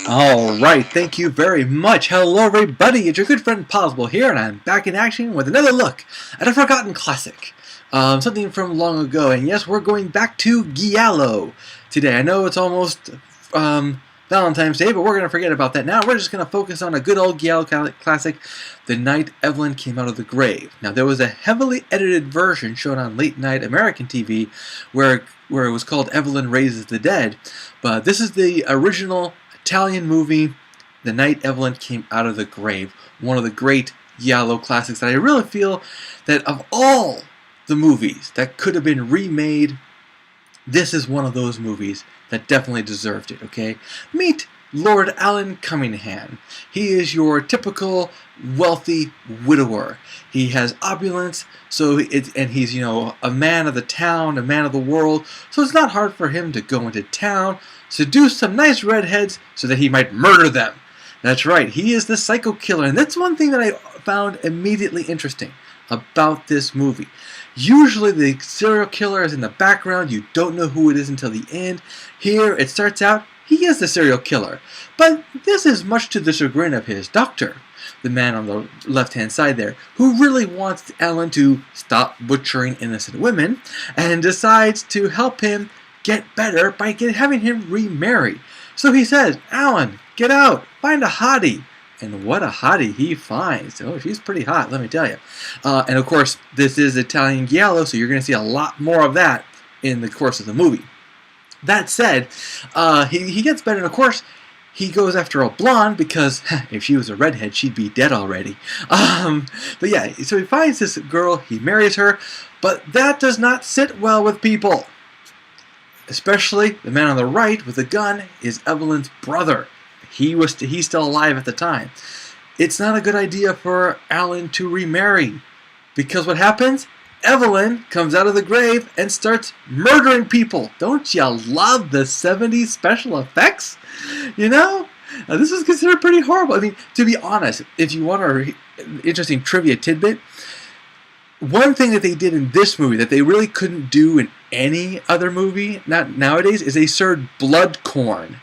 Alright, thank you very much. Hello everybody, it's your good friend Pozzible here, and I'm back in action with another look at a forgotten classic. Something from long ago, and yes, we're going back to Giallo today. I know it's almost Valentine's Day, but we're going to forget about that now. We're just going to focus on a good old Giallo classic, The Night Evelyn Came Out of the Grave. Now, there was a heavily edited version shown on late-night American TV where it was called Evelyn Raises the Dead, but this is the original Italian movie, The Night Evelyn Came Out of the Grave, one of the great Giallo classics that I really feel that of all the movies that could have been remade, this is one of those movies that definitely deserved it, okay? Meet Lord Alan Cunningham. He is your typical wealthy widower. He has opulence, and he's, a man of the town, a man of the world, so it's not hard for him to go into town, seduce some nice redheads so that he might murder them. That's right, he is the psycho killer, and that's one thing that I found immediately interesting about this movie. Usually the serial killer is in the background, you don't know who it is until the end. Here it starts out, he is the serial killer. But this is much to the chagrin of his doctor, the man on the left-hand side there, who really wants Alan to stop butchering innocent women, and decides to help him get better by having him remarry. So he says, Alan, get out, find a hottie. And what a hottie he finds. Oh, she's pretty hot, let me tell you. And of course, this is Italian Giallo, so you're going to see a lot more of that in the course of the movie. That said, he gets better, and of course, he goes after a blonde because if she was a redhead, she'd be dead already. But yeah, so he finds this girl, he marries her, but that does not sit well with people. Especially the man on the right with the gun is Evelyn's brother. He's still alive at the time. It's not a good idea for Alan to remarry, because what happens? Evelyn comes out of the grave and starts murdering people. Don't you love the 70s special effects? This is considered pretty horrible. I mean, to be honest, if you want an interesting trivia tidbit, one thing that they did in this movie that they really couldn't do in any other movie, not nowadays, is they served blood corn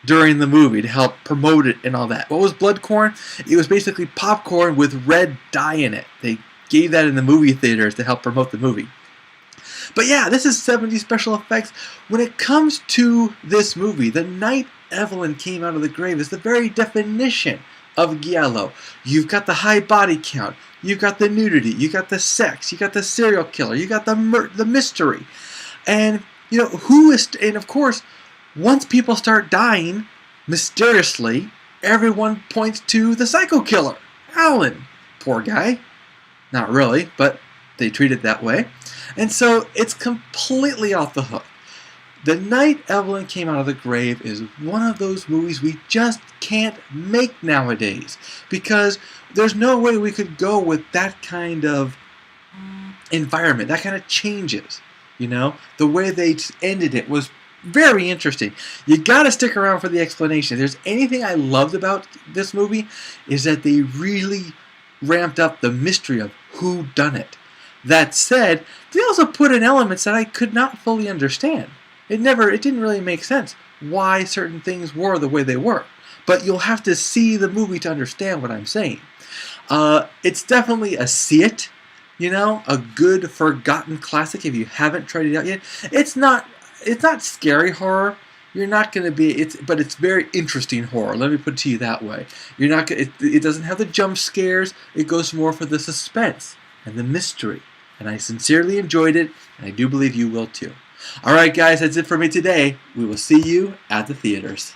during the movie to help promote it and all that. What was blood corn? It was basically popcorn with red dye in it. They gave that in the movie theaters to help promote the movie. But yeah, this is 70s special effects. When it comes to this movie, The Night Evelyn Came Out of the Grave is the very definition of Giallo. You've got the high body count, you've got the nudity, you got the sex, you got the serial killer, you got the mystery. And, and of course, once people start dying, mysteriously, everyone points to the psycho killer, Alan. Poor guy. Not really, but they treat it that way. And so it's completely off the hook. The Night Evelyn Came Out of the Grave is one of those movies we just can't make nowadays, because there's no way we could go with that kind of environment, that kind of changes. The way they ended it was very interesting. You gotta stick around for the explanation. If there's anything I loved about this movie, is that they really ramped up the mystery of who done it. That said, they also put in elements that I could not fully understand. It didn't really make sense why certain things were the way they were. But you'll have to see the movie to understand what I'm saying. It's definitely a see it, a good forgotten classic if you haven't tried it out yet. It's not scary horror. You're not going to be, but it's very interesting horror. Let me put it to you that way. It doesn't have the jump scares. It goes more for the suspense and the mystery. And I sincerely enjoyed it, and I do believe you will too. Alright guys, that's it for me today. We will see you at the theaters.